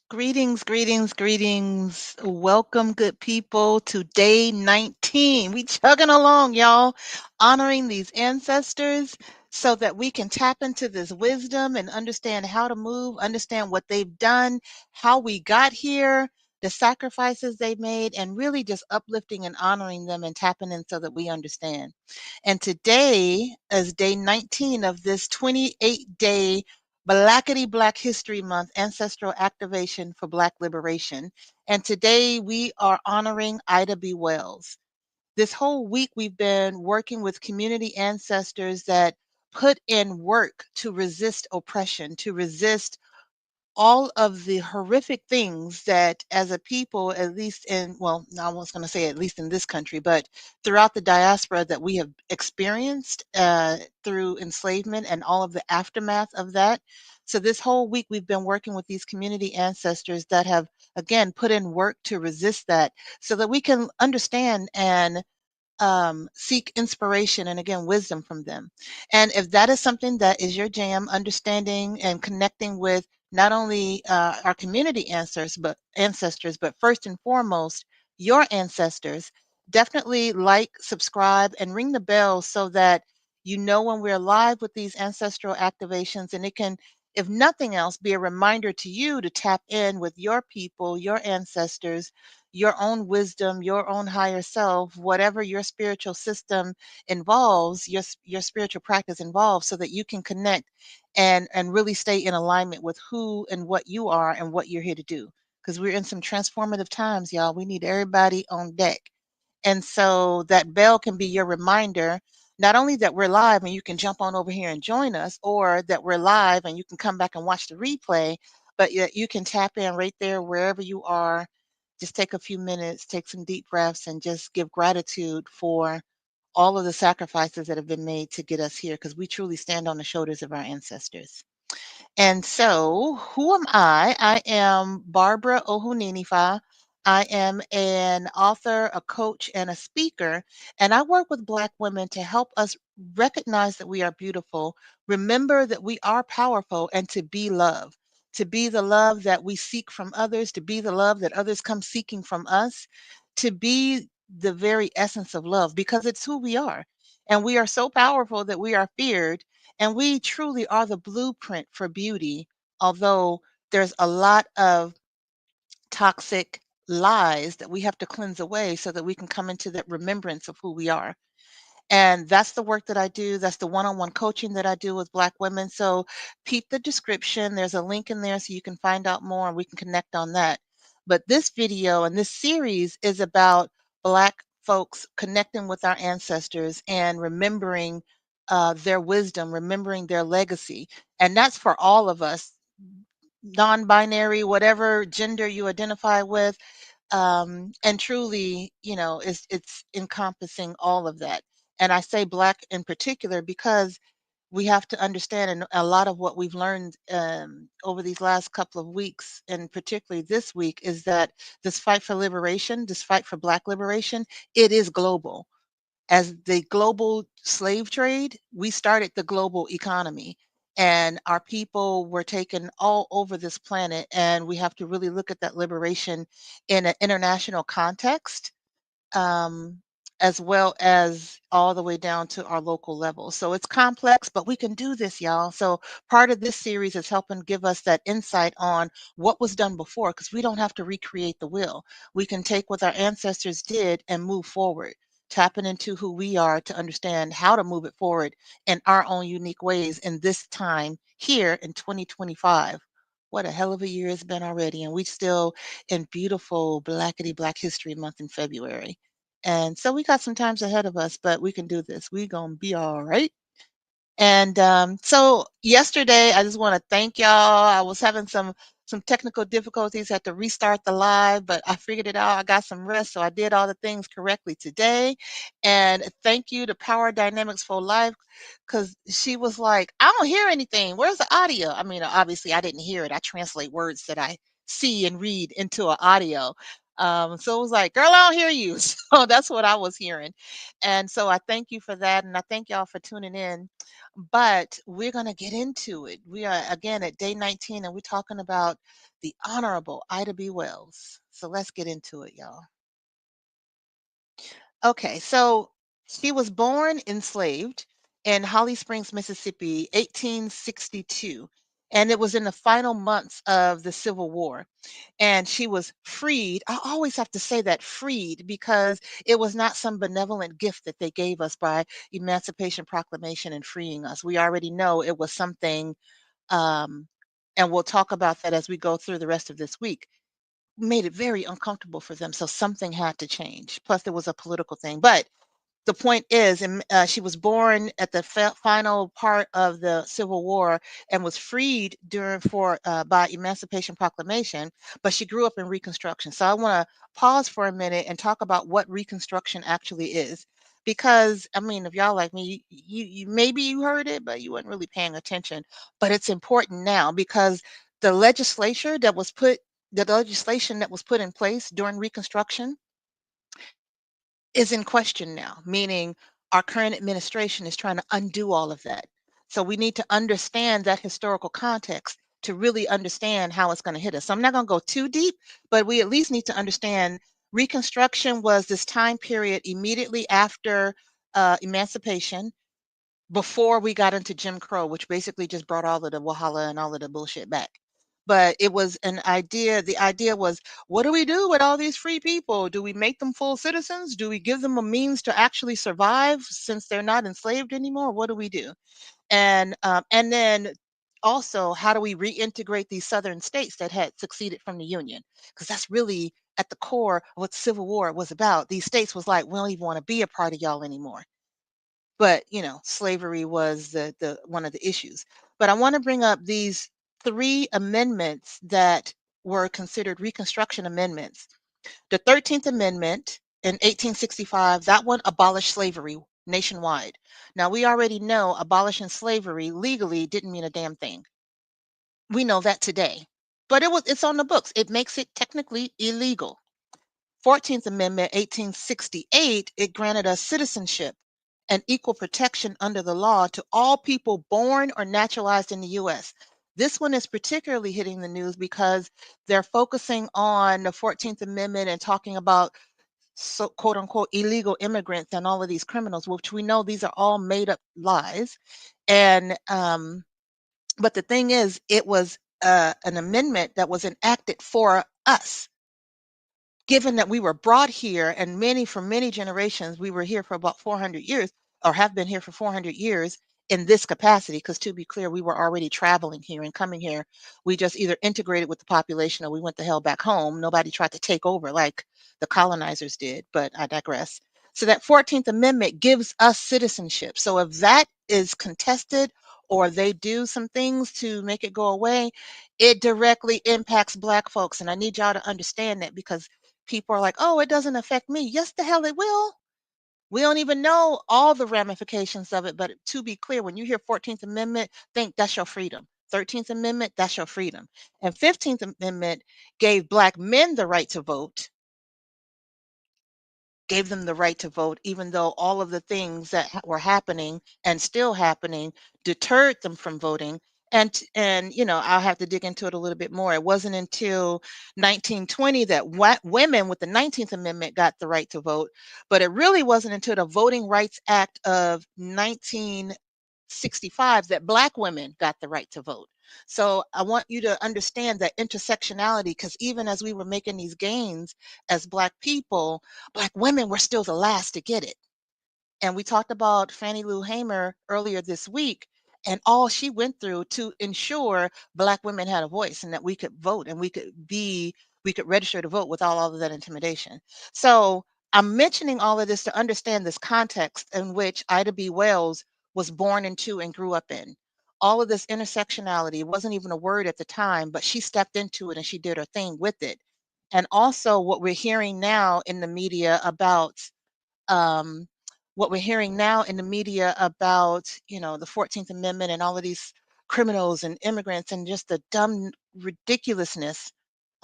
Greetings, greetings, greetings. Welcome, good people, to day 19. We chugging along, y'all, honoring these ancestors so that we can tap into this wisdom and understand how to move, understand what they've done, how we got here, the sacrifices they made, and really just uplifting and honoring them and tapping in so that we understand. And today is day 19 of this 28-day Blackity Black History Month Ancestral Activation for Black Liberation. And today we are honoring Ida B. Wells. This whole week we've been working with community ancestors that put in work to resist oppression, to resist all of the horrific things that as a people, at least in, well, I was going to say at least in this country, but throughout the diaspora that we have experienced through enslavement and all of the aftermath of that. So this whole week we've been working with these community ancestors that have, again, put in work to resist that so that we can understand and seek inspiration and again wisdom from them. And if that is something that is your jam, understanding and connecting with not only our community ancestors, but first and foremost your ancestors, definitely like, subscribe, and ring the bell so that you know when we're live with these ancestral activations, and it can, if nothing else, be a reminder to you to tap in with your people, your ancestors, your own wisdom, your own higher self, whatever your spiritual system involves, your spiritual practice involves, so that you can connect and really stay in alignment with who and what you are and what you're here to do. Because we're in some transformative times, y'all. We need everybody on deck. And so that bell can be your reminder, not only that we're live and you can jump on over here and join us, or that we're live and you can come back and watch the replay, but you can tap in right there wherever you are. Just take a few minutes, take some deep breaths, and just give gratitude for all of the sacrifices that have been made to get us here, because we truly stand on the shoulders of our ancestors. And so, who am I? I am Barbara Ohuninifa. I am an author, a coach, and a speaker. And I work with Black women to help us recognize that we are beautiful, remember that we are powerful, and to be love. To be the love that we seek from others, to be the love that others come seeking from us, to be the very essence of love, because it's who we are. And we are so powerful that we are feared, and we truly are the blueprint for beauty, although there's a lot of toxic lies that we have to cleanse away so that we can come into that remembrance of who we are. And that's the work that I do. That's the one-on-one coaching that I do with Black women. So peep the description. There's a link in there so you can find out more and we can connect on that. But this video and this series is about Black folks connecting with our ancestors and remembering their wisdom, remembering their legacy. And that's for all of us, non-binary, whatever gender you identify with, and truly, it's encompassing all of that. And I say Black in particular because we have to understand, and a lot of what we've learned over these last couple of weeks, and particularly this week, is that this fight for liberation, this fight for Black liberation, it is global. As the global slave trade, we started the global economy. And our people were taken all over this planet. And we have to really look at that liberation in an international context, um, as well as all the way down to our local level. So it's complex, but we can do this, y'all. So part of this series is helping give us that insight on what was done before, because we don't have to recreate the wheel. We can take what our ancestors did and move forward, tapping into who we are to understand how to move it forward in our own unique ways in this time here in 2025. What a hell of a year it's been already. And we still in beautiful Blackity Black History Month in February. And so we got some times ahead of us, but we can do this. We gonna be all right. And so yesterday, I just want to thank y'all. I was having some technical difficulties, had to restart the live, but I figured it out. I got some rest, so I did all the things correctly today. And thank you to Power Dynamics for Life, because she was like, I don't hear anything. Where's the audio? I mean, obviously I didn't hear it. I translate words that I see and read into an audio. So it was like, girl, I don't hear you. So that's what I was hearing. And so I thank you for that. And I thank y'all for tuning in. But we're going to get into it. We are again at day 19, and we're talking about the Honorable Ida B. Wells. So let's get into it, y'all. Okay, so she was born enslaved in Holly Springs, Mississippi, 1862. And it was in the final months of the Civil War. And she was freed. I always have to say that freed because it was not some benevolent gift that they gave us by Emancipation Proclamation and freeing us. We already know it was something, um, and we'll talk about that as we go through the rest of this week. Made it very uncomfortable for them. So something had to change. Plus, there was a political thing. But the point is, she was born at the final part of the Civil War and was freed during for by Emancipation Proclamation, but she grew up in Reconstruction. So I want to pause for a minute and talk about what Reconstruction actually is, because I mean, if y'all like me, you maybe you heard it, but you weren't really paying attention. But it's important now because the legislature that was put, the legislation that was put in place during Reconstruction is in question now, meaning our current administration is trying to undo all of that. So we need to understand that historical context to really understand how it's going to hit us. So I'm not going to go too deep, but we at least need to understand Reconstruction was this time period immediately after emancipation, before we got into Jim Crow, which basically just brought all of the Wahala and all of the bullshit back. But it was an idea. The idea was, what do we do with all these free people? Do we make them full citizens? Do we give them a means to actually survive since they're not enslaved anymore? What do we do? And then also, how do we reintegrate these southern states that had succeeded from the Union? Because that's really at the core of what the Civil War was about. These states was like, we don't even want to be a part of y'all anymore. But slavery was the one of the issues. But I want to bring up these three amendments that were considered Reconstruction amendments. The 13th Amendment in 1865, that one abolished slavery nationwide. Now we already know abolishing slavery legally didn't mean a damn thing. We know that today. But it's on the books. It makes it technically illegal. 14th Amendment, 1868, it granted us citizenship and equal protection under the law to all people born or naturalized in the U.S. This one is particularly hitting the news because they're focusing on the 14th Amendment and talking about, so quote unquote, illegal immigrants and all of these criminals, which we know these are all made up lies. And but the thing is, it was an amendment that was enacted for us, given that we were brought here, and for many generations, we were here for about 400 years, or have been here for 400 years in this capacity. Because to be clear, we were already traveling here and coming here. We just either integrated with the population or we went the hell back home. Nobody tried to take over like the colonizers did, but I digress. So that 14th Amendment gives us citizenship. So if that is contested or they do some things to make it go away, it directly impacts Black folks. And I need y'all to understand that, because people are like, oh, it doesn't affect me. Yes, the hell it will. We don't even know all the ramifications of it. But to be clear, when you hear 14th Amendment, think that's your freedom. 13th Amendment, that's your freedom. And 15th Amendment gave Black men the right to vote, gave them the right to vote, even though all of the things that were happening and still happening deterred them from voting. And I'll have to dig into it a little bit more. It wasn't until 1920 that women with the 19th Amendment got the right to vote, but it really wasn't until the Voting Rights Act of 1965 that Black women got the right to vote. So I want you to understand that intersectionality, because even as we were making these gains as Black people, Black women were still the last to get it. And we talked about Fannie Lou Hamer earlier this week, and all she went through to ensure Black women had a voice and that we could vote and we could register to vote without all of that intimidation. So I'm mentioning all of this to understand this context in which Ida B. Wells was born into and grew up in. All of this intersectionality wasn't even a word at the time, but she stepped into it and she did her thing with it. And also what we're hearing now in the media about, um, the 14th Amendment and all of these criminals and immigrants and just the dumb ridiculousness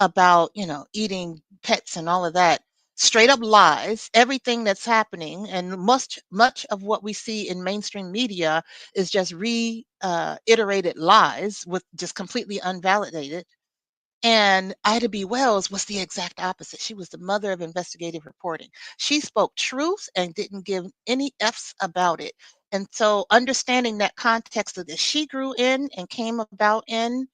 about, eating pets and all of that. Straight up lies. Everything that's happening and much of what we see in mainstream media is just iterated lies with just completely unvalidated. And Ida B. Wells was the exact opposite. She was the mother of investigative reporting. She spoke truth and didn't give any F's about it. And so understanding that context that she grew in and came about in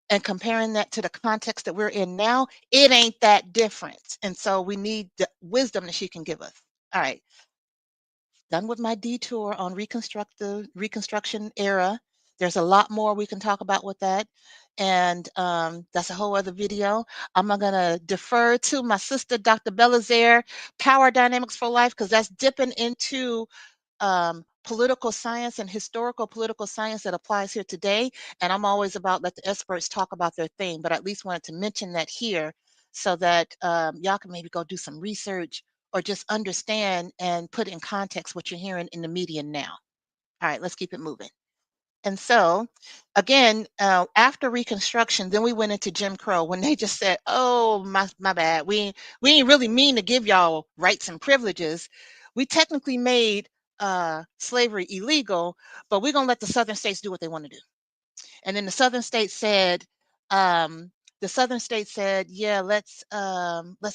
and comparing that to the context that we're in now, it ain't that different. And so we need the wisdom that she can give us. All right, done with my detour on reconstruction era. There's a lot more we can talk about with that. And that's a whole other video. I'm going to defer to my sister, Dr. Belazaire, Power Dynamics for Life, because that's dipping into political science and historical political science that applies here today. And I'm always about let the experts talk about their thing, but I at least wanted to mention that here so that y'all can maybe go do some research or just understand and put in context what you're hearing in the media now. All right, let's keep it moving. And so, again, after Reconstruction, then we went into Jim Crow when they just said, "Oh, my bad. We ain't really mean to give y'all rights and privileges. We technically made slavery illegal, but we're gonna let the Southern states do what they want to do." And then um, the Southern states said, yeah, let's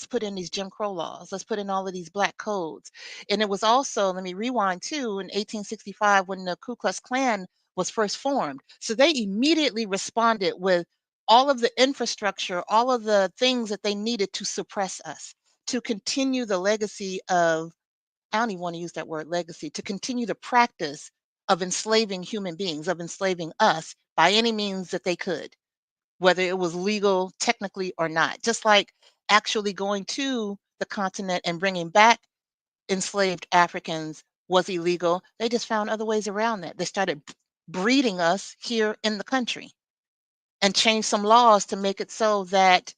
put in these Jim Crow laws. Let's put in all of these black codes. And it was also, let me rewind too, in 1865 when the Ku Klux Klan was first formed. So they immediately responded with all of the infrastructure, all of the things that they needed to suppress us, to continue the legacy of, I don't even want to use that word legacy, to continue the practice of enslaving human beings, of enslaving us by any means that they could, whether it was legal technically or not. Just like actually going to the continent and bringing back enslaved Africans was illegal, they just found other ways around that. They started breeding us here in the country and changed some laws to make it so that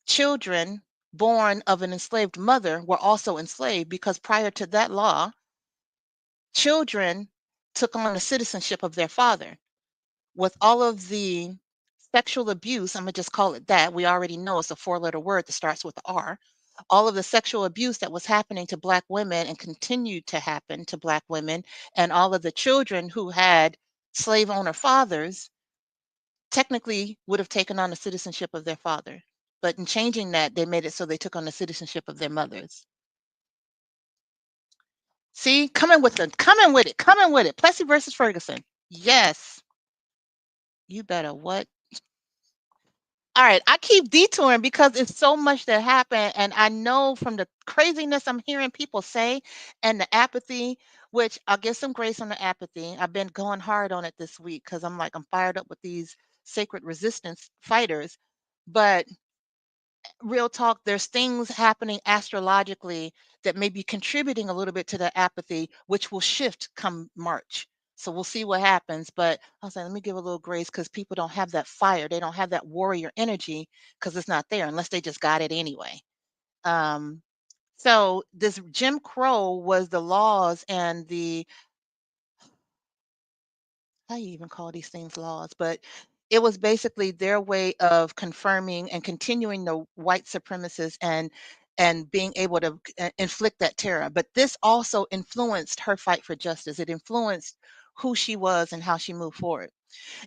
children born of an enslaved mother were also enslaved, because prior to that law, children took on the citizenship of their father. With all of the sexual abuse, I'm gonna just call it that. We already know it's a four-letter word that starts with R. All of the sexual abuse that was happening to Black women and continued to happen to Black women, and all of the children who had slave owner fathers technically would have taken on the citizenship of their father. But in changing that, they made it so they took on the citizenship of their mothers. See, coming with it. Plessy versus Ferguson. Yes, you better what? All right, I keep detouring because it's so much that happened, and I know from the craziness I'm hearing people say and the apathy, which I'll give some grace on the apathy. I've been going hard on it this week because I'm like, I'm fired up with these sacred resistance fighters. But real talk, there's things happening astrologically that may be contributing a little bit to the apathy, which will shift come March. So we'll see what happens. But I was like, let me give a little grace because people don't have that fire. They don't have that warrior energy because it's not there unless they just got it anyway. Um, so this Jim Crow was the laws and the, how you even call these things laws, but it was basically their way of confirming and continuing the white supremacists and being able to inflict that terror. But this also influenced her fight for justice. It influenced who she was and how she moved forward.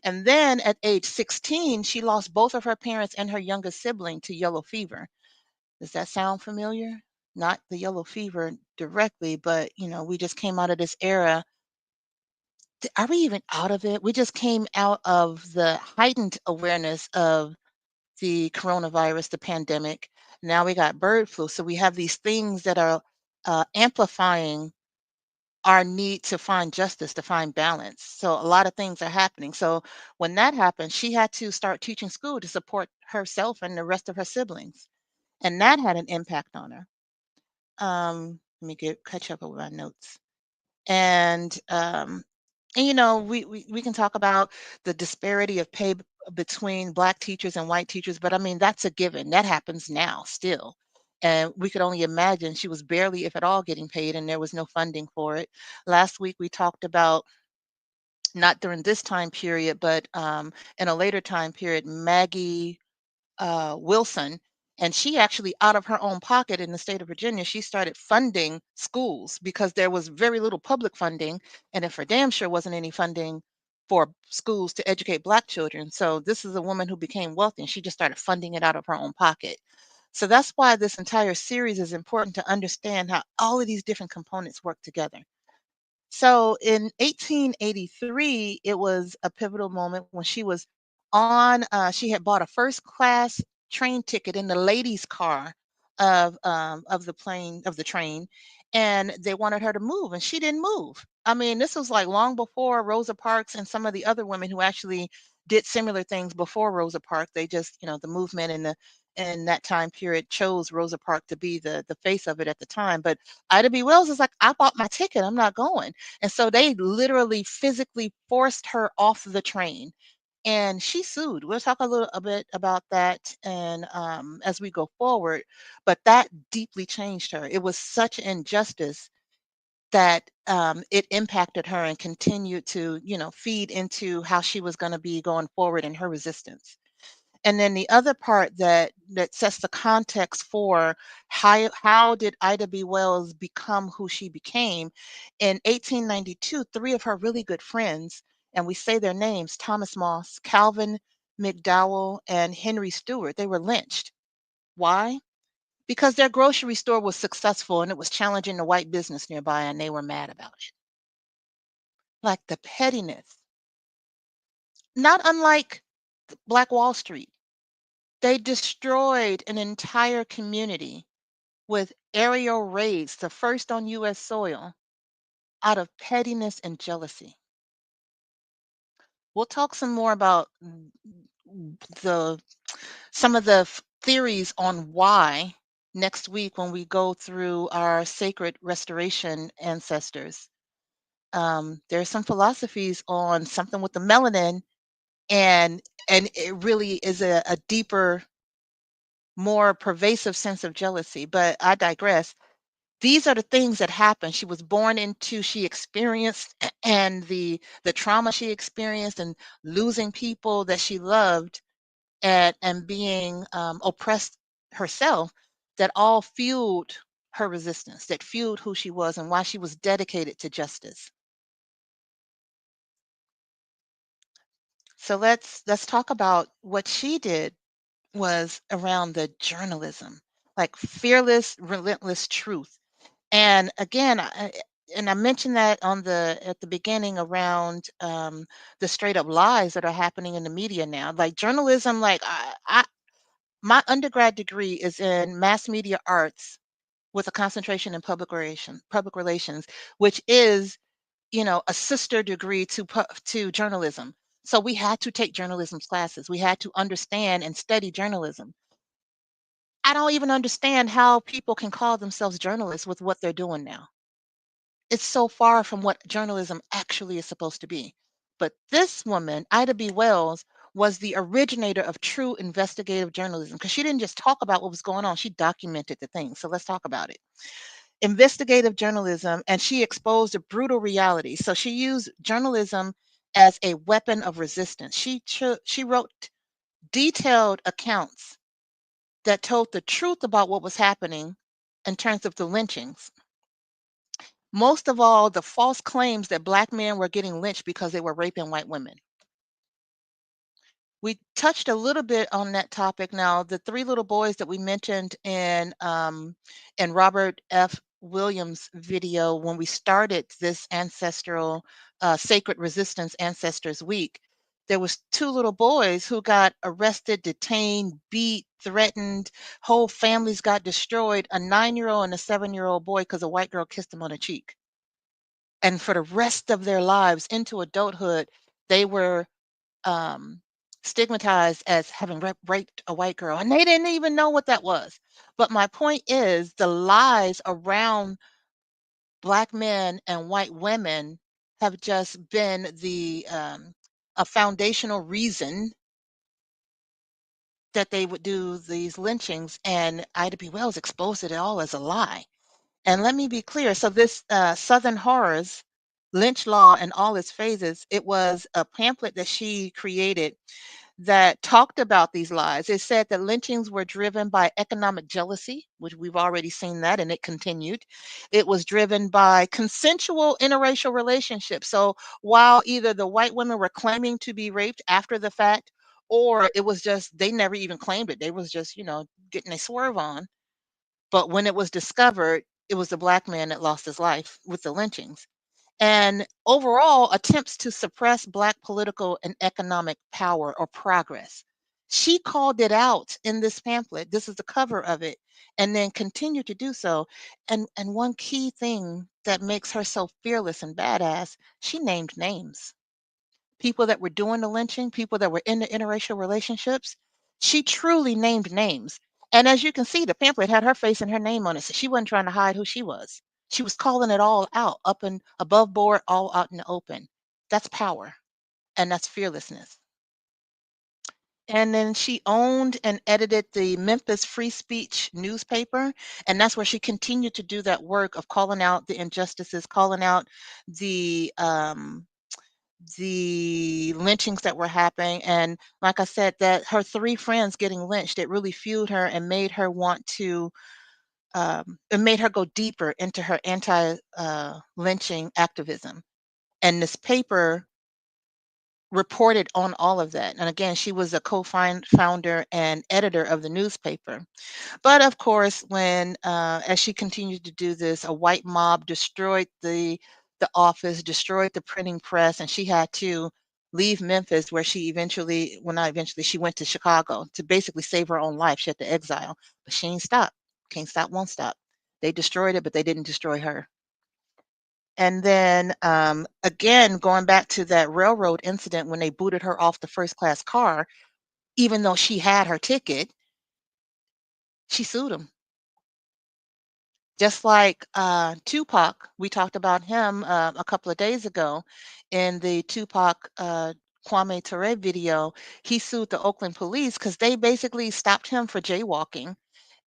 And then at age 16, she lost both of her parents and her youngest sibling to yellow fever. Does that sound familiar? Not the yellow fever directly, but we just came out of this era. Are we even out of it? We just came out of the heightened awareness of the coronavirus, the pandemic. Now we got bird flu. So we have these things that are amplifying our need to find justice, to find balance. So a lot of things are happening. So when that happened, she had to start teaching school to support herself and the rest of her siblings. And that had an impact on her. Let me catch up with my notes. And we can talk about the disparity of pay between Black teachers and white teachers, but I mean, that's a given. That happens now still. And we could only imagine she was barely, if at all, getting paid, and there was no funding for it. Last week, we talked about, not during this time period, but in a later time period, Maggie. Wilson. And she actually, out of her own pocket in the state of Virginia, she started funding schools because there was very little public funding. And if for damn sure wasn't any funding for schools to educate Black children. So this is a woman who became wealthy and she just started funding it out of her own pocket. So that's why this entire series is important to understand how all of these different components work together. So in 1883, it was a pivotal moment when she was she had bought a first class train ticket in the ladies' car of the plane, of the train, and they wanted her to move, and she didn't move. I mean, this was like long before Rosa Parks and some of the other women who actually did similar things before Rosa Parks. They just, the movement in that time period chose Rosa Parks to be the face of it at the time. But Ida B. Wells is like, I bought my ticket, I'm not going. And so they literally physically forced her off the train and she sued. We'll talk a bit about that and as we go forward. But that deeply changed her. It was such injustice that it impacted her and continued to, feed into how she was going to be going forward in her resistance. And then the other part that sets the context for how did Ida B. Wells become who she became? In 1892, three of her really good friends, and we say their names, Thomas Moss, Calvin McDowell, and Henry Stewart, they were lynched. Why? Because their grocery store was successful and it was challenging the white business nearby, and they were mad about it. Like the pettiness, not unlike Black Wall Street. They destroyed an entire community with aerial raids, the first on US soil, out of pettiness and jealousy. We'll talk some more about the some of the theories on why next week when we go through our sacred restoration ancestors. There's some philosophies on something with the melanin, and it really is a deeper, more pervasive sense of jealousy. But I digress. These are the things that happened. She was born into, she experienced, and the trauma she experienced, and losing people that she loved, and being oppressed herself, that all fueled her resistance, that fueled who she was and why she was dedicated to justice. So let's talk about what she did was around the journalism, like fearless, relentless truth. And again, I mentioned that at the beginning around the straight up lies that are happening in the media now. Like journalism, like my undergrad degree is in mass media arts with a concentration in public relations, which is, a sister degree to journalism. So we had to take journalism classes. We had to understand and study journalism. I don't even understand how people can call themselves journalists with what they're doing now. It's so far from what journalism actually is supposed to be. But this woman, Ida B. Wells, was the originator of true investigative journalism because she didn't just talk about what was going on, she documented the things. So let's talk about it. Investigative journalism, and she exposed a brutal reality. So she used journalism as a weapon of resistance. She wrote detailed accounts that told the truth about what was happening in terms of the lynchings. Most of all, the false claims that Black men were getting lynched because they were raping white women. We touched a little bit on that topic. Now, the three little boys that we mentioned in Robert F. Williams' video when we started this ancestral sacred resistance ancestors week, there was two little boys who got arrested, detained, beat, threatened. Whole families got destroyed. A 9-year-old and a 7-year-old boy because a white girl kissed him on the cheek. And for the rest of their lives into adulthood, they were um, stigmatized as having raped a white girl, and they didn't even know what that was. But my point is, the lies around Black men and white women have just been the a foundational reason that they would do these lynchings. And Ida B. Wells exposed it all as a lie. And let me be clear. So this Southern Horrors, Lynch Law in all its phases, it was a pamphlet that she created that talked about these lies. It said that lynchings were driven by economic jealousy, which we've already seen that, and it continued. It was driven by consensual interracial relationships. So while either the white women were claiming to be raped after the fact, or it was just they never even claimed it. They was just, getting a swerve on. But when it was discovered, it was the black man that lost his life with the lynchings. And overall, attempts to suppress Black political and economic power or progress. She called it out in this pamphlet. This is the cover of it, and then continued to do so. And one key thing that makes her so fearless and badass, she named names. People that were doing the lynching, people that were in the interracial relationships, she truly named names. And as you can see, the pamphlet had her face and her name on it. So she wasn't trying to hide who she was. She was calling it all out, up and above board, all out in the open. That's power and that's fearlessness. And then she owned and edited the Memphis Free Speech newspaper. And that's where she continued to do that work of calling out the injustices, calling out the lynchings that were happening. And like I said, that her three friends getting lynched, it really fueled her and made her want to, it made her go deeper into her anti lynching activism. And this paper reported on all of that. And again, she was a co-founder and editor of the newspaper. But of course, when as she continued to do this, a white mob destroyed the office, destroyed the printing press, and she had to leave Memphis, where she eventually, well, not eventually, she went to Chicago to basically save her own life. She had to exile, but she ain't stopped. Can't stop, won't stop. They destroyed it, but they didn't destroy her. And then again, going back to that railroad incident when they booted her off the first class car, even though she had her ticket, she sued them. Just like Tupac, we talked about him a couple of days ago in the Tupac Kwame Ture video. He sued the Oakland police because they basically stopped him for jaywalking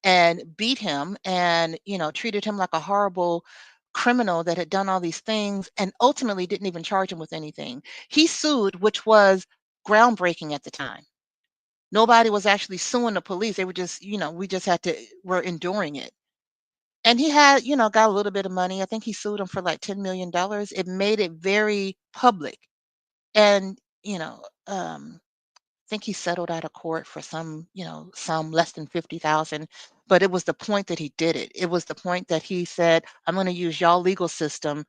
and beat him and, treated him like a horrible criminal that had done all these things and ultimately didn't even charge him with anything. He sued, which was groundbreaking at the time. Nobody was actually suing the police. They were just, we just we're enduring it. And he had, got a little bit of money. I think he sued him for like $10 million. It made it very public. And, I think he settled out of court for some less than 50,000. But it was the point that he did it. It was the point that he said, I'm going to use y'all legal system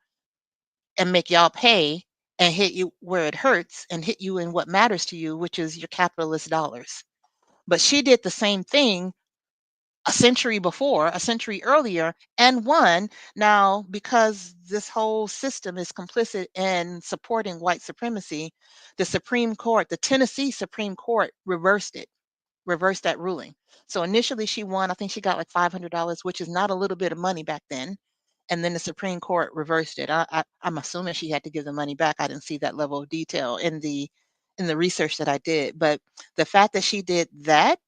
and make y'all pay and hit you where it hurts and hit you in what matters to you, which is your capitalist dollars. But she did the same thing a century before, a century earlier, and won. Now, because this whole system is complicit in supporting white supremacy, the Supreme Court, the Tennessee Supreme Court, reversed it, reversed that ruling. So initially she won, I think she got like $500, which is not a little bit of money back then. And then the Supreme Court reversed it. I'm assuming she had to give the money back. I didn't see that level of detail in the research that I did. But the fact that she did that,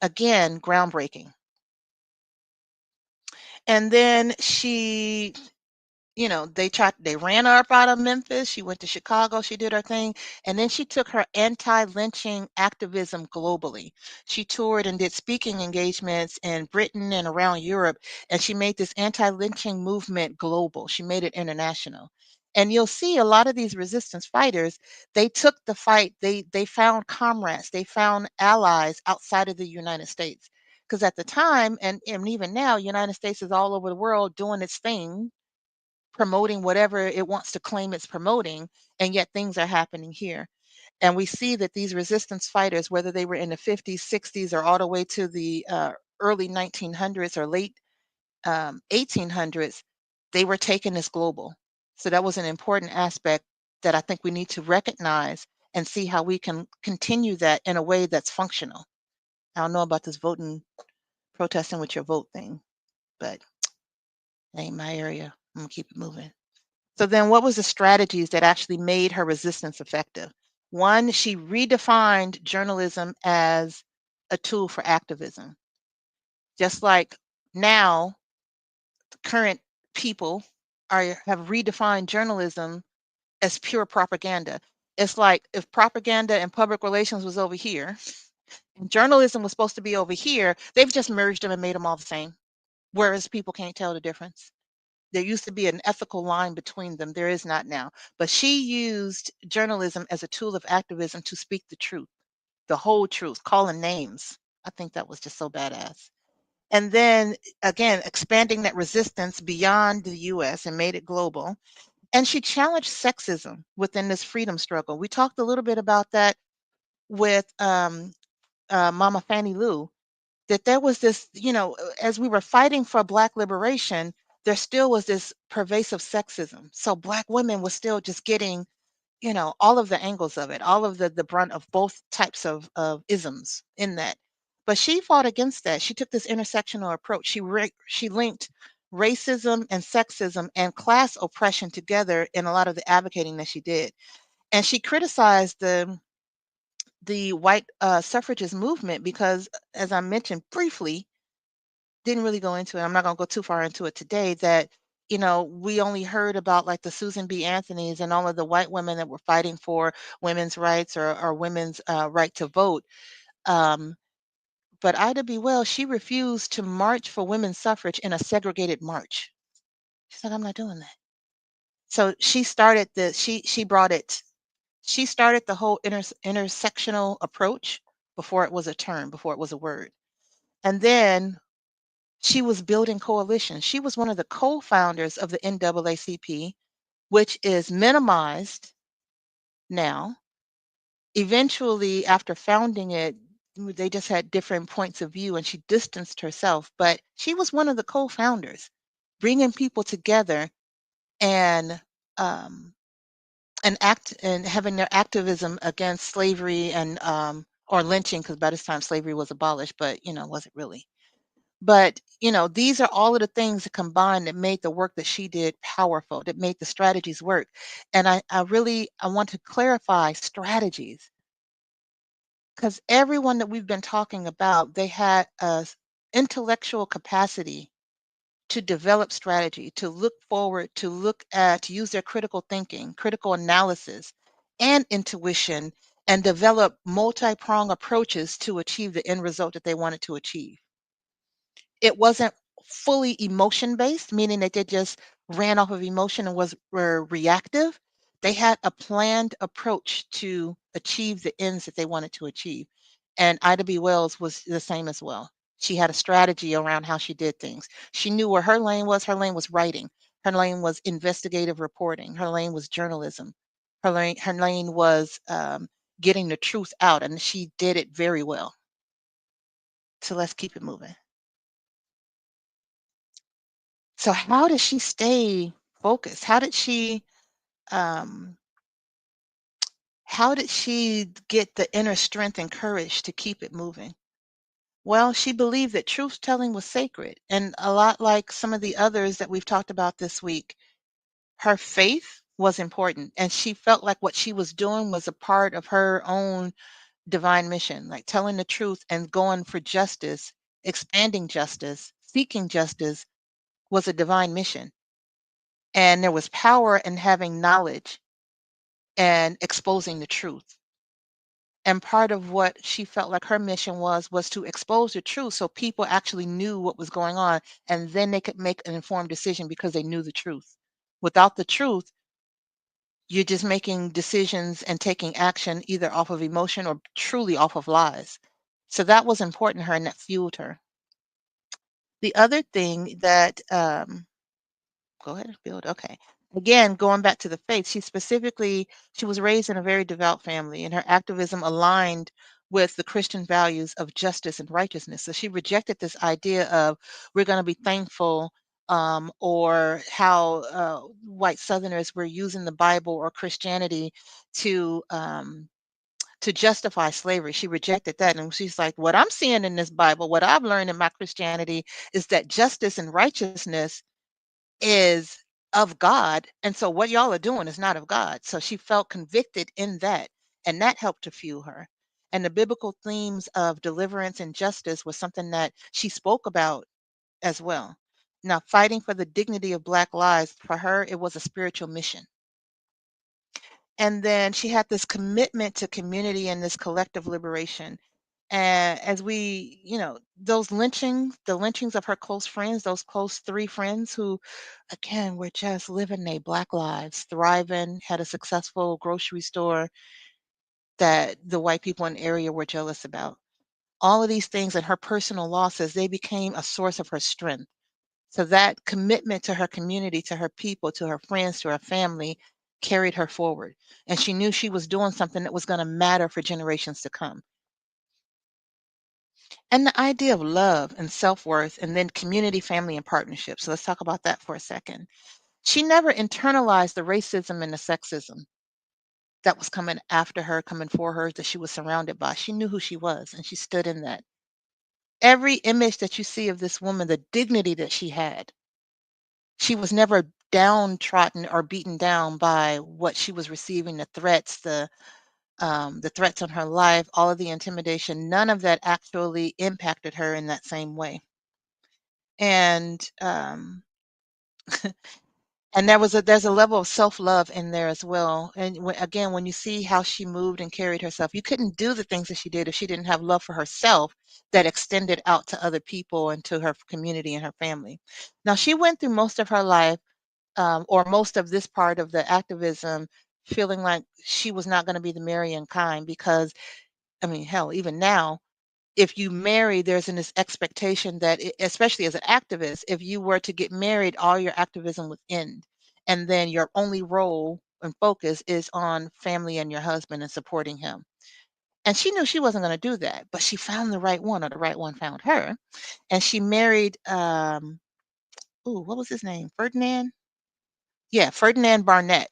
again, groundbreaking. And then they ran her up out of Memphis. She went to Chicago. She did her thing. And then she took her anti-lynching activism globally. She toured and did speaking engagements in Britain and around Europe. And she made this anti-lynching movement global. She made it international. And you'll see a lot of these resistance fighters, they took the fight, they found comrades, they found allies outside of the United States. Because at the time, and even now, United States is all over the world doing its thing, promoting whatever it wants to claim it's promoting, and yet things are happening here. And we see that these resistance fighters, whether they were in the 50s, 60s, or all the way to the early 1900s or late 1800s, they were taking this global. So that was an important aspect that I think we need to recognize and see how we can continue that in a way that's functional. I don't know about this voting, protesting with your vote thing, but it ain't my area. I'm gonna keep it moving. So then what was the strategies that actually made her resistance effective? One, she redefined journalism as a tool for activism. Just like now, current people have redefined journalism as pure propaganda. It's like if propaganda and public relations was over here and journalism was supposed to be over here, they've just merged them and made them all the same. Whereas people can't tell the difference. There used to be an ethical line between them. There is not now. But she used journalism as a tool of activism to speak the truth, the whole truth, calling names. I think that was just so badass. And then again, expanding that resistance beyond the US and made it global. And she challenged sexism within this freedom struggle. We talked a little bit about that with Mama Fannie Lou, that there was this, as we were fighting for Black liberation, there still was this pervasive sexism. So Black women were still just getting, all of the angles of it, all of the brunt of both types of isms in that. But she fought against that. She took this intersectional approach. She linked racism and sexism and class oppression together in a lot of the advocating that she did. And she criticized the white suffragist movement because, as I mentioned briefly, didn't really go into it. I'm not going to go too far into it today. That we only heard about like the Susan B. Anthony's and all of the white women that were fighting for women's rights or women's right to vote. Um, but Ida B. Wells, she refused to march for women's suffrage in a segregated march. She's like, I'm not doing that. So she started she brought it. She started the whole intersectional approach before it was a term, before it was a word. And then she was building coalitions. She was one of the co-founders of the NAACP, which is minimized now. Eventually, after founding it, they just had different points of view and she distanced herself. But she was one of the co-founders, bringing people together and um, and having their activism against slavery and or lynching, because by this time slavery was abolished, but wasn't really. But, these are all of the things that combined that made the work that she did powerful, that made the strategies work. And I want to clarify strategies, because everyone that we've been talking about, they had a intellectual capacity to develop strategy, to look forward, to use their critical thinking, critical analysis, and intuition, and develop multi-pronged approaches to achieve the end result that they wanted to achieve. It wasn't fully emotion based, meaning that they just ran off of emotion and were reactive. They had a planned approach to achieve the ends that they wanted to achieve. And Ida B. Wells was the same as well. She had a strategy around how she did things. She knew where her lane was. Her lane was writing. Her lane was investigative reporting. Her lane was journalism. Her lane was getting the truth out, and she did it very well. So let's keep it moving. So how did she stay focused? Um how did she get the inner strength and courage to keep it moving? Well, she believed that truth telling was sacred. And a lot like some of the others that we've talked about this week, her faith was important. And she felt like what she was doing was a part of her own divine mission, like telling the truth and going for justice, expanding justice, seeking justice was a divine mission. And there was power in having knowledge and exposing the truth. And part of what she felt like her mission was to expose the truth so people actually knew what was going on, and then they could make an informed decision because they knew the truth. Without the truth, you're just making decisions and taking action either off of emotion or truly off of lies. So that was important to her and that fueled her. The other thing that go ahead and build. Okay. Again, going back to the faith, she was raised in a very devout family, and her activism aligned with the Christian values of justice and righteousness. So she rejected this idea of we're going to be thankful, or how white Southerners were using the Bible or Christianity to um, to justify slavery. She rejected that, and she's like, "What I'm seeing in this Bible, what I've learned in my Christianity, is that justice and righteousness is of God. And so what y'all are doing is not of God." So she felt convicted in that, and that helped to fuel her. And the biblical themes of deliverance and justice was something that she spoke about as well. Now, fighting for the dignity of Black lives, for her, it was a spiritual mission. And then she had this commitment to community and this collective liberation. And as we, those lynchings, the lynchings of her close friends, those close three friends who, again, were just living their Black lives, thriving, had a successful grocery store that the white people in the area were jealous about. All of these things and her personal losses, they became a source of her strength. So that commitment to her community, to her people, to her friends, to her family carried her forward. And she knew she was doing something that was going to matter for generations to come. And the idea of love and self-worth and then community, family, and partnership. So let's talk about that for a second. She never internalized the racism and the sexism that was coming after her, coming for her, that she was surrounded by. She knew who she was and she stood in that. Every image that you see of this woman, the dignity that she was never downtrodden or beaten down by what she was receiving, the threats on her life, all of the intimidation. None of that actually impacted her in that same way. And and there's a level of self-love in there as well. And again, when you see how she moved and carried herself, you couldn't do the things that she did if she didn't have love for herself that extended out to other people and to her community and her family. Now, she went through most of her life, or most of this part of the activism, feeling like she was not going to be the marrying kind because, I mean, hell, even now, if you marry, there's this expectation that, especially as an activist, if you were to get married, all your activism would end. And then your only role and focus is on family and your husband and supporting him. And she knew she wasn't going to do that, but she found the right one, or the right one found her. And she married, what was his name? Ferdinand? Yeah, Ferdinand Barnett.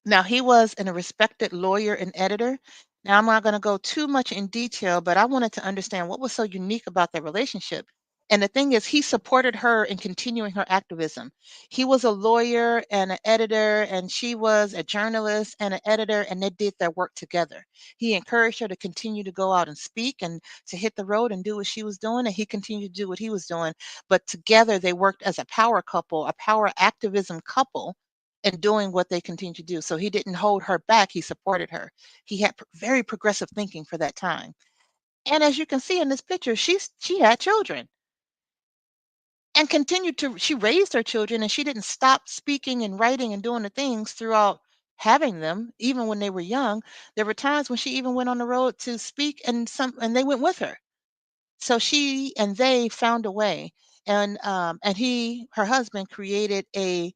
Now, he was a respected lawyer and editor. Now, I'm not going to go too much in detail, but I wanted to understand what was so unique about their relationship. And the thing is, he supported her in continuing her activism. He was a lawyer and an editor, and she was a journalist and an editor, and they did their work together. He encouraged her to continue to go out and speak and to hit the road and do what she was doing, and he continued to do what he was doing. But together, they worked as a power couple, a power activism couple, and doing what they continue to do. So he didn't hold her back, he supported her. He had very progressive thinking for that time. And as you can see in this picture, she had children and continued to she raised her children, and she didn't stop speaking and writing and doing the things throughout having them, even when they were young. There were times when she even went on the road to speak, and they went with her. So she and they found a way. And her husband created a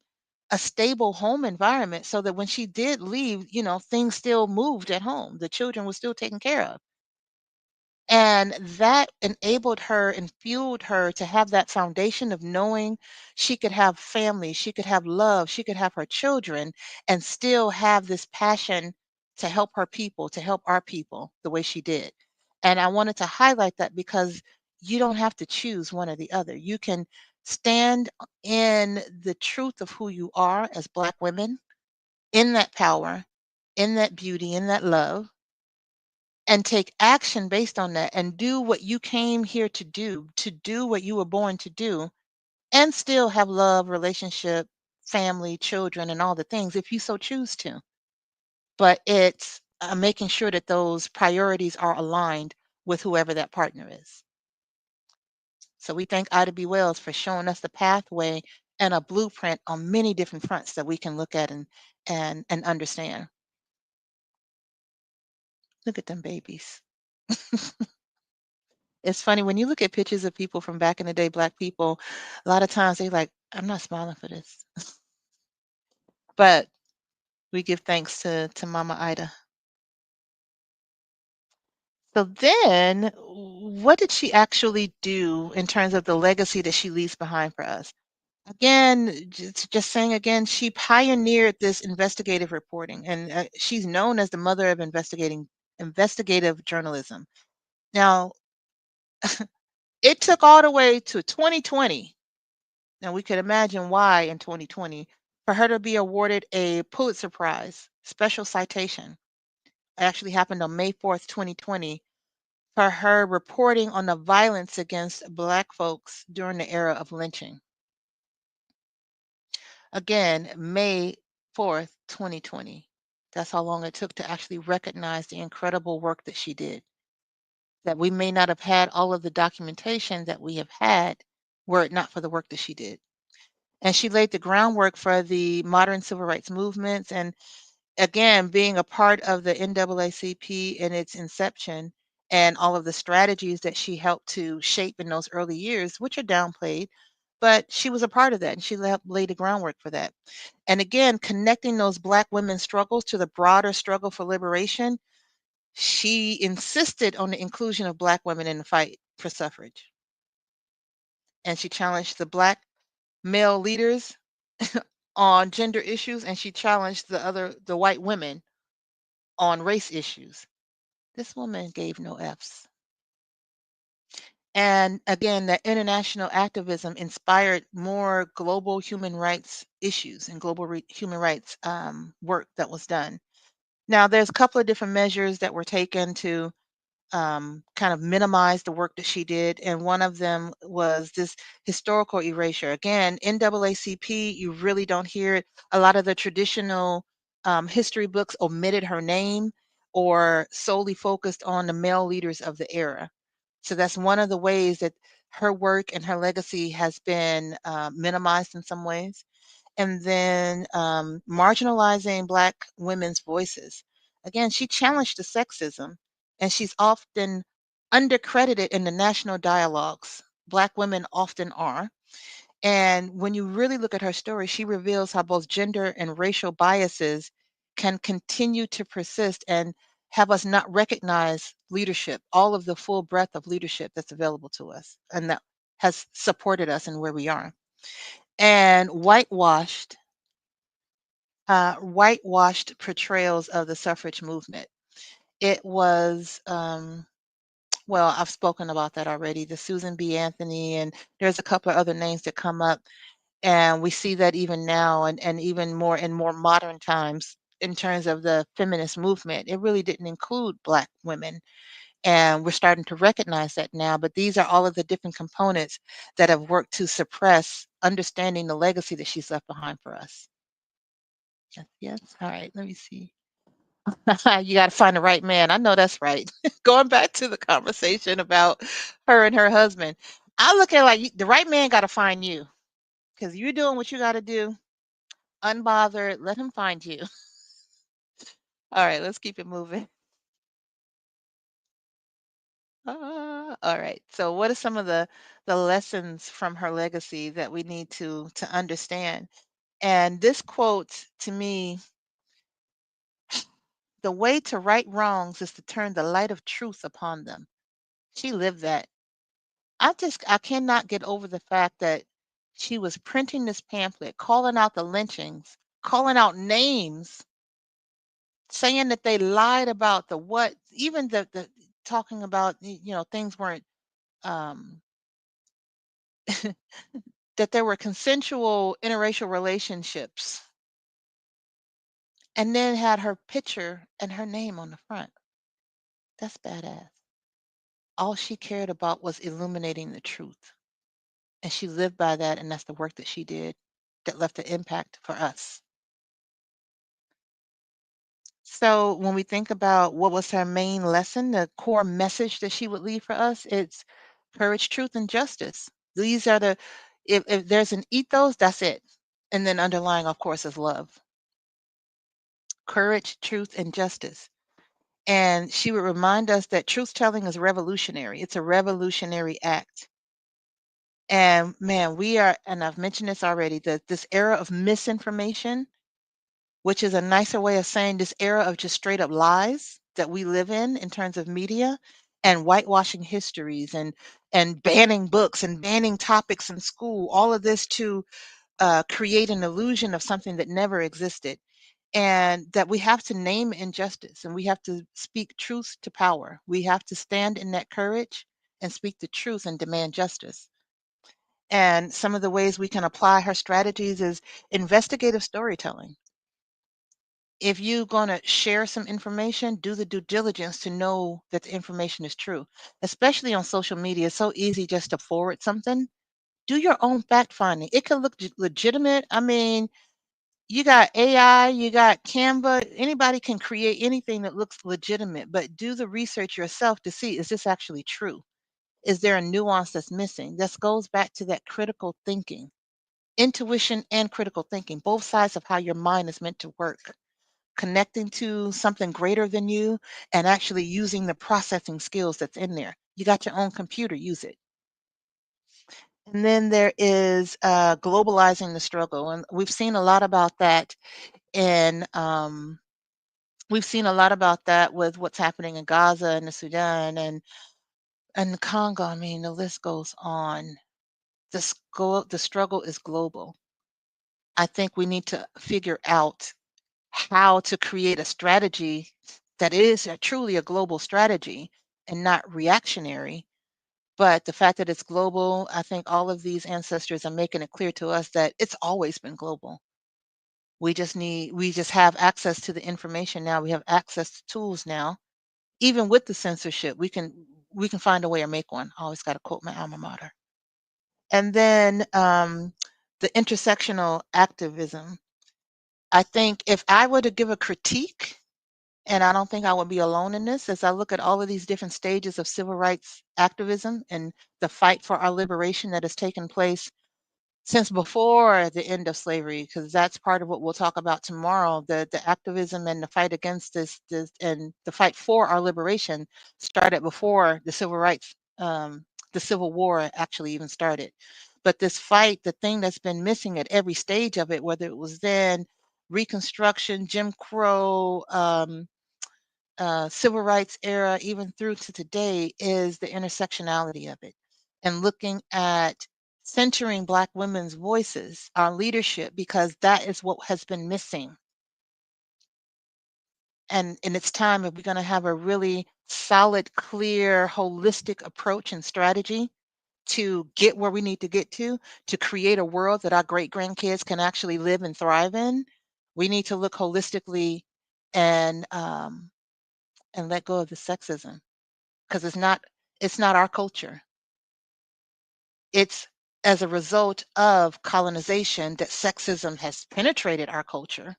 stable home environment so that when she did leave, things still moved at home. The children were still taken care of. And that enabled her and fueled her to have that foundation of knowing she could have family, she could have love, she could have her children, and still have this passion to help her people, to help our people the way she did. And I wanted to highlight that because you don't have to choose one or the other. You can stand in the truth of who you are as Black women, in that power, in that beauty, in that love, and take action based on that and do what you came here to do what you were born to do, and still have love, relationship, family, children, and all the things if you so choose to. But it's making sure that those priorities are aligned with whoever that partner is. So we thank Ida B. Wells for showing us the pathway and a blueprint on many different fronts that we can look at and understand. Look at them babies. It's funny when you look at pictures of people from back in the day, Black people, a lot of times they like, I'm not smiling for this. But we give thanks to Mama Ida. So then, what did she actually do in terms of the legacy that she leaves behind for us? Again, just saying again, she pioneered this investigative reporting, and she's known as the mother of investigative journalism. Now, it took all the way to 2020. Now we could imagine why in 2020 for her to be awarded a Pulitzer Prize special citation. It actually happened on May 4th, 2020, for her reporting on the violence against Black folks during the era of lynching. Again, May 4th, 2020. That's how long it took to actually recognize the incredible work that she did. That we may not have had all of the documentation that we have had were it not for the work that she did. And she laid the groundwork for the modern civil rights movements. And again, being a part of the NAACP in its inception and all of the strategies that she helped to shape in those early years, which are downplayed, but she was a part of that and she helped lay the groundwork for that. And again, connecting those Black women's struggles to the broader struggle for liberation, she insisted on the inclusion of Black women in the fight for suffrage. And she challenged the Black male leaders on gender issues, and she challenged the white women on race issues. This woman gave no Fs. And again, that international activism inspired more global human rights issues and global human rights work that was done. Now, there's a couple of different measures that were taken to kind of minimize the work that she did. And one of them was this historical erasure. Again, NAACP, you really don't hear it. A lot of the traditional history books omitted her name or solely focused on the male leaders of the era. So that's one of the ways that her work and her legacy has been minimized in some ways. And then marginalizing Black women's voices. Again, she challenged the sexism, and she's often undercredited in the national dialogues. Black women often are. And when you really look at her story, she reveals how both gender and racial biases can continue to persist and have us not recognize leadership, all of the full breadth of leadership that's available to us and that has supported us in where we are. And whitewashed portrayals of the suffrage movement. It was, well, I've spoken about that already, the Susan B. Anthony, and there's a couple of other names that come up. And we see that even now and even more in more modern times in terms of the feminist movement. It really didn't include Black women. And we're starting to recognize that now. But these are all of the different components that have worked to suppress understanding the legacy that she's left behind for us. Yes, yes. All right, let me see. You got to find the right man. I know that's right. Going back to the conversation about her and her husband, I look at it like the right man got to find you because you're doing what you got to do. Unbothered, let him find you. All right, let's keep it moving. All right. So, what are some of the lessons from her legacy that we need to understand? And this quote to me, the way to right wrongs is to turn the light of truth upon them. She lived that. I cannot get over the fact that she was printing this pamphlet, calling out the lynchings, calling out names, saying that they lied about the what, even the talking about things weren't um that there were consensual interracial relationships, and then had her picture and her name on the front. That's badass. All she cared about was illuminating the truth. And she lived by that, and that's the work that she did that left an impact for us. So when we think about what was her main lesson, the core message that she would leave for us, it's courage, truth, and justice. These are the, if there's an ethos, that's it. And then underlying, of course, is love. Courage, truth, and justice. And she would remind us that truth telling is revolutionary. It's a revolutionary act. And man, we are, and I've mentioned this already, that this era of misinformation, which is a nicer way of saying this era of just straight up lies that we live in terms of media and whitewashing histories and banning books and banning topics in school, all of this to create an illusion of something that never existed. And that we have to name injustice and we have to speak truth to power. We have to stand in that courage and speak the truth and demand justice. And some of the ways we can apply her strategies is investigative storytelling. If you're going to share some information, do the due diligence to know that the information is true. Especially on social media, it's so easy just to forward something. Do your own fact finding. It can look legitimate. I mean, You got AI, you got Canva, anybody can create anything that looks legitimate, but do the research yourself to see, is this actually true? Is there a nuance that's missing? This goes back to that critical thinking, intuition and critical thinking, both sides of how your mind is meant to work, connecting to something greater than you and actually using the processing skills that's in there. You got your own computer, use it. And then there is globalizing the struggle. And we've seen a lot about that in we've seen a lot about that with what's happening in Gaza and the Sudan and the Congo. I mean, the list goes on. The struggle is global. I think we need to figure out how to create a strategy that is truly a global strategy and not reactionary. But the fact that it's global, I think all of these ancestors are making it clear to us that it's always been global. We just have access to the information now. We have access to tools now. Even with the censorship, we can find a way or make one. I always got to quote my alma mater. And then the intersectional activism. I think if I were to give a critique, and I don't think I would be alone in this, as I look at all of these different stages of civil rights activism and the fight for our liberation that has taken place since before the end of slavery, because that's part of what we'll talk about tomorrow. The activism and the fight against this and the fight for our liberation started before the civil rights, the Civil War actually even started. But this fight, the thing that's been missing at every stage of it, whether it was then Reconstruction, Jim Crow, civil rights era, even through to today, is the intersectionality of it and looking at centering Black women's voices, our leadership, because that is what has been missing. And in its time, if we're going to have a really solid, clear, holistic approach and strategy to get where we need to create a world that our great grandkids can actually live and thrive in, we need to look holistically and um, and let go of the sexism because it's not our culture. It's as a result of colonization that sexism has penetrated our culture.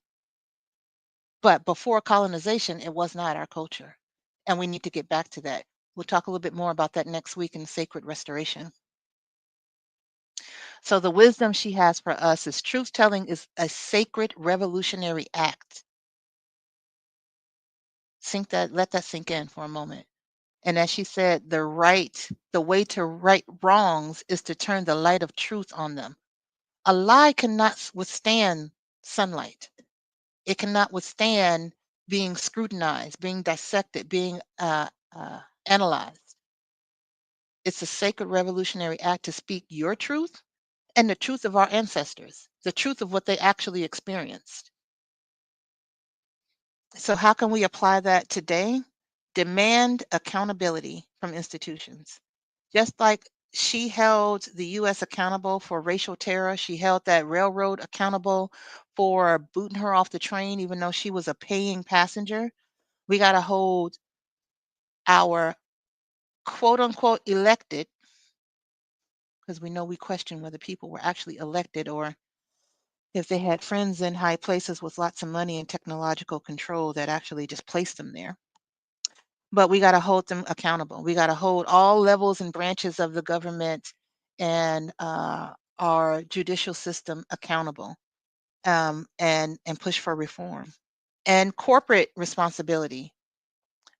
But before colonization, it was not our culture. And we need to get back to that. We'll talk a little bit more about that next week in Sacred Restoration. So the wisdom she has for us is truth telling is a sacred revolutionary act. Let that sink in for a moment. And as she said, the way to right wrongs is to turn the light of truth on them. A lie cannot withstand sunlight. It cannot withstand being scrutinized, being dissected, being analyzed. It's a sacred revolutionary act to speak your truth and the truth of our ancestors, the truth of what they actually experienced. So, how can we apply that today? Demand accountability from institutions. Just like she held the US accountable for racial terror, she held that railroad accountable for booting her off the train, even though she was a paying passenger. We got to hold our quote unquote elected, because we know we question whether people were actually elected or if they had friends in high places with lots of money and technological control that actually just placed them there. But we got to hold them accountable. We got to hold all levels and branches of the government and our judicial system accountable, and push for reform. And corporate responsibility,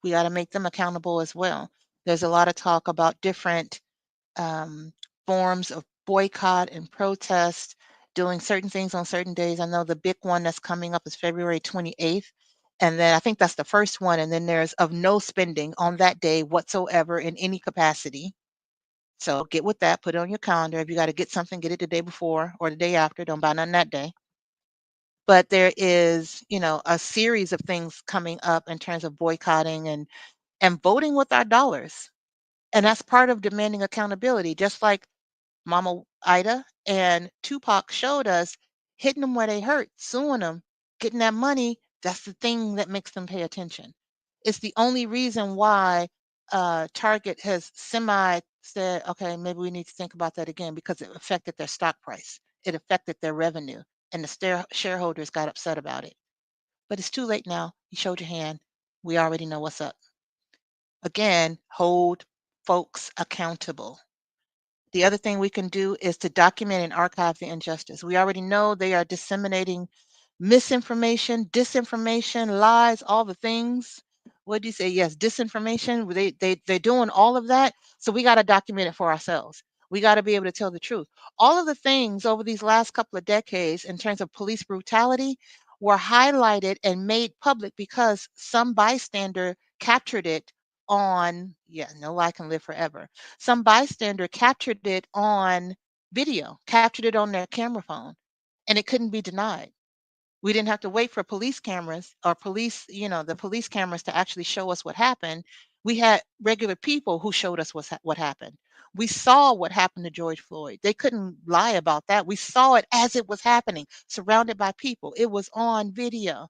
we got to make them accountable as well. There's a lot of talk about different um, forms of boycott and protest, doing certain things on certain days. I know the big one that's coming up is February 28th. And then I think that's the first one. And then there's of no spending on that day whatsoever in any capacity. So get with that, put it on your calendar. If you got to get something, get it the day before or the day after. Don't buy nothing that day. But there is, a series of things coming up in terms of boycotting and voting with our dollars. And that's part of demanding accountability, just like Mama Ida and Tupac showed us, hitting them where they hurt, suing them, getting that money. That's the thing that makes them pay attention. It's the only reason why Target has semi said, okay, maybe we need to think about that again because it affected their stock price. It affected their revenue. and the shareholders got upset about it. But it's too late now. You showed your hand. We already know what's up. Again, hold folks accountable. The other thing we can do is to document and archive the injustice. We already know they are disseminating misinformation, disinformation, lies, all the things. What do you say? Yes, disinformation. They're doing all of that. So we got to document it for ourselves. We got to be able to tell the truth. All of the things over these last couple of decades in terms of police brutality were highlighted and made public because some bystander captured it on, yeah, no lie can live forever. Some bystander captured it on video, captured it on their camera phone, and it couldn't be denied. We didn't have to wait for police cameras or the police cameras to actually show us what happened. We had regular people who showed us what happened. We saw what happened to George Floyd. They couldn't lie about that. We saw it as it was happening, surrounded by people. It was on video.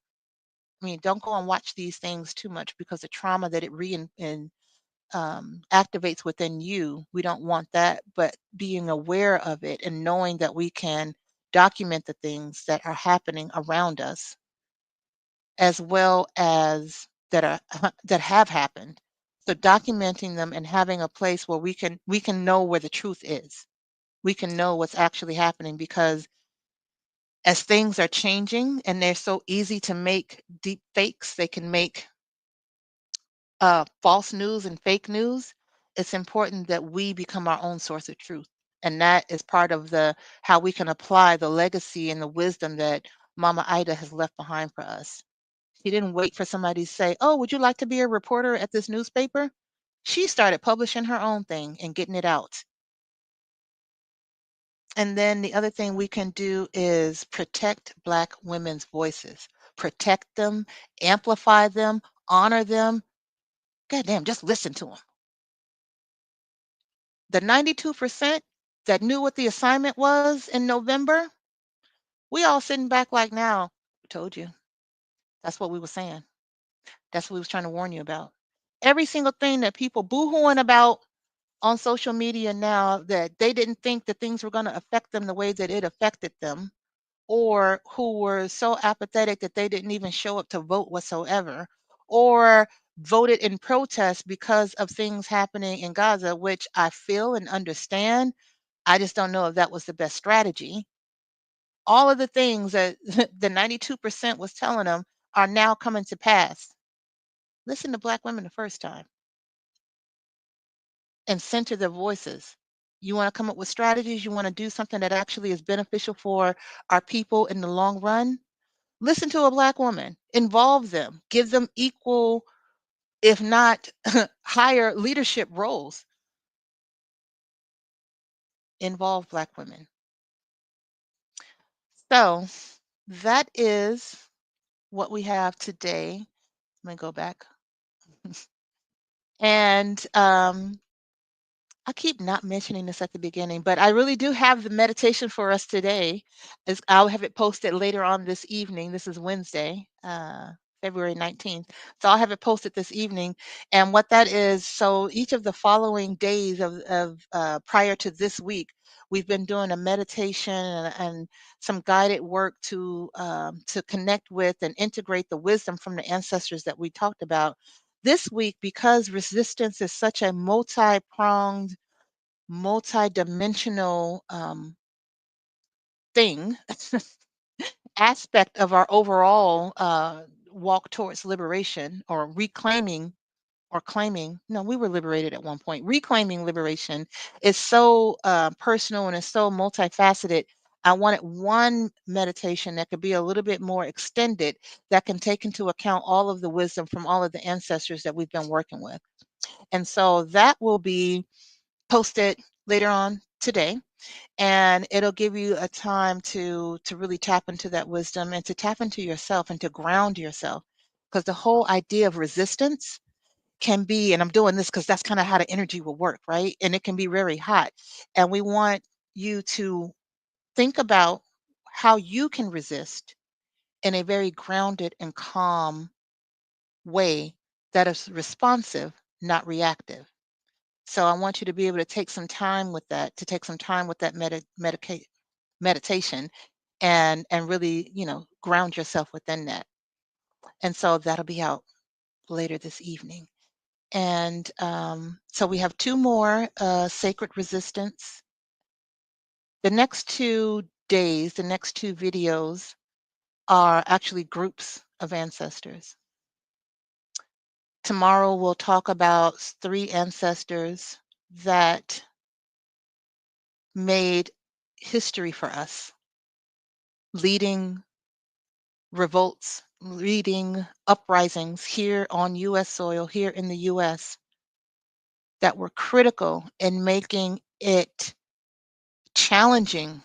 I mean, don't go and watch these things too much because the trauma that it activates within you. We don't want that, but being aware of it and knowing that we can document the things that are happening around us as well as that are that have happened. So documenting them and having a place where we can know where the truth is. We can know what's actually happening because as things are changing and they're so easy to make deep fakes, they can make false news and fake news, it's important that we become our own source of truth. And that is part of the how we can apply the legacy and the wisdom that Mama Ida has left behind for us. She didn't wait for somebody to say, "Oh, would you like to be a reporter at this newspaper?" She started publishing her own thing and getting it out. And then the other thing we can do is protect Black women's voices, protect them, amplify them, honor them. Goddamn, just listen to them. The 92% that knew what the assignment was in November, we all sitting back like now, told you. That's what we were saying. That's what we was trying to warn you about. Every single thing that people boohooing about on social media now that they didn't think that things were going to affect them the way that it affected them, or who were so apathetic that they didn't even show up to vote whatsoever, or voted in protest because of things happening in Gaza, which I feel and understand. I just don't know if that was the best strategy. All of the things that the 92% was telling them are now coming to pass. Listen to Black women the first time and center their voices. You want to come up with strategies, you want to do something that actually is beneficial for our people in the long run. Listen to a Black woman, involve them, give them equal, if not higher leadership roles. Involve Black women. So that is what we have today. Let me go back. And I keep not mentioning this at the beginning, but I really do have the meditation for us today. Is I'll have it posted later on this evening. This is Wednesday, February 19th. So I'll have it posted this evening. And what that is, so each of the following days of prior to this week, we've been doing a meditation and some guided work to connect with and integrate the wisdom from the ancestors that we talked about. This week, because resistance is such a multi-pronged, multi-dimensional thing, aspect of our overall walk towards liberation or reclaiming or claiming. No, we were liberated at one point. Reclaiming liberation is so personal and it's so multifaceted. I wanted one meditation that could be a little bit more extended that can take into account all of the wisdom from all of the ancestors that we've been working with. And so that will be posted later on today, and it'll give you a time to really tap into that wisdom and to tap into yourself and to ground yourself, because the whole idea of resistance can be, and I'm doing this because that's kind of how the energy will work, right? And it can be very hot, and we want you to think about how you can resist in a very grounded and calm way that is responsive, not reactive. So I want you to be able to take some time with that, to take some time with that meditation. and really, ground yourself within that. And so that'll be out later this evening. And so we have two more Sacred Resistance. The next 2 days, the next two videos are actually groups of ancestors. Tomorrow we'll talk about three ancestors that made history for us, leading revolts, leading uprisings here on US soil, here in the US, that were critical in making it challenging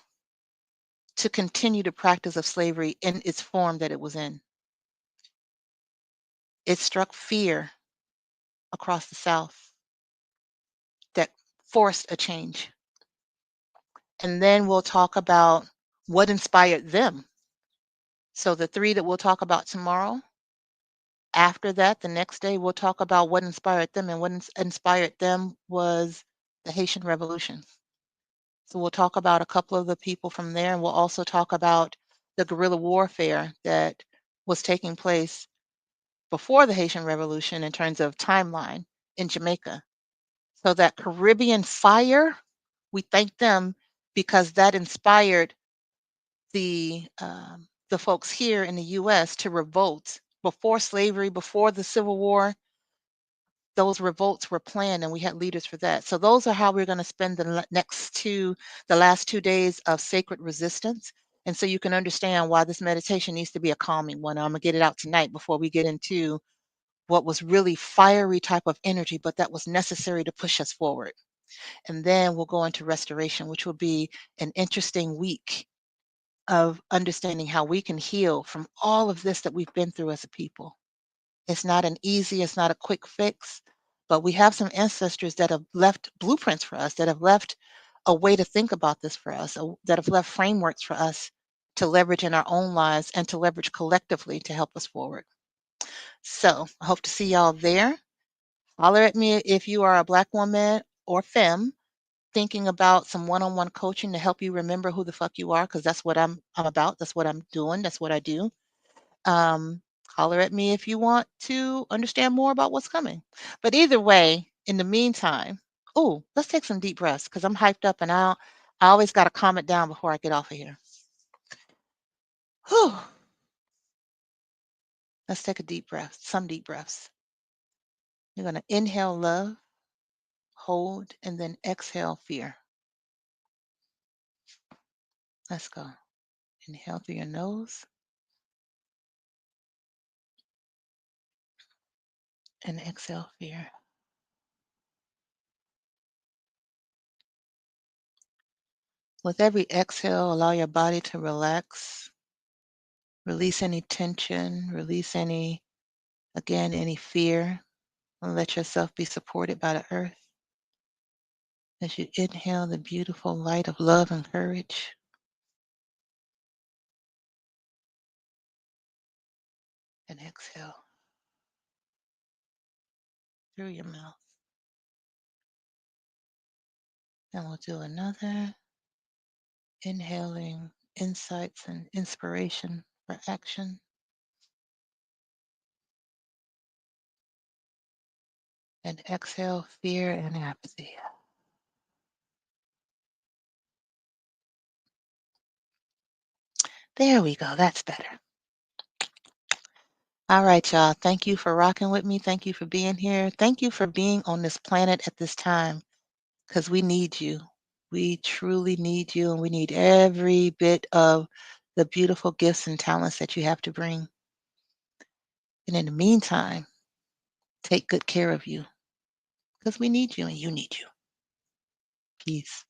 to continue the practice of slavery in its form that it was in. It struck fear across the South that forced a change. And then we'll talk about what inspired them. So the three that we'll talk about tomorrow, after that, the next day, we'll talk about what inspired them. And what inspired them was the Haitian Revolution. So we'll talk about a couple of the people from there, and we'll also talk about the guerrilla warfare that was taking place before the Haitian Revolution in terms of timeline in Jamaica. So that Caribbean fire, we thank them because that inspired the folks here in the U.S. to revolt before slavery, before the Civil War. Those revolts were planned, and we had leaders for that. So those are how we're going to spend the last 2 days of sacred resistance. And so you can understand why this meditation needs to be a calming one. I'm gonna get it out tonight before we get into what was really fiery type of energy, but that was necessary to push us forward. And then we'll go into restoration, which will be an interesting week of understanding how we can heal from all of this that we've been through as a people. It's not a quick fix, but we have some ancestors that have left blueprints for us, that have left a way to think about this for us, that have left frameworks for us to leverage in our own lives and to leverage collectively to help us forward. So I hope to see y'all there. Holler at me if you are a Black woman or femme thinking about some one-on-one coaching to help you remember who the fuck you are, because that's what I'm about. That's what I'm doing. That's what I do. Um, Holler at me if you want to understand more about what's coming. But either way, in the meantime, oh, let's take some deep breaths because I'm hyped up and I always got to calm it down before I get off of here. Whew. Let's take a deep breath, some deep breaths. You're going to inhale love, hold, and then exhale fear. Let's go. Inhale through your nose and exhale fear. With every exhale, allow your body to relax. Release any tension, release any fear, and let yourself be supported by the earth. As you inhale the beautiful light of love and courage, and exhale through your mouth. And we'll do another inhaling insights and inspiration for action, and exhale fear and apathy. There we go. That's better. All right, y'all. Thank you for rocking with me. Thank you for being here. Thank you for being on this planet at this time because we need you. We truly need you, and we need every bit of the beautiful gifts and talents that you have to bring. And in the meantime, take good care of you because we need you and you need you. Peace.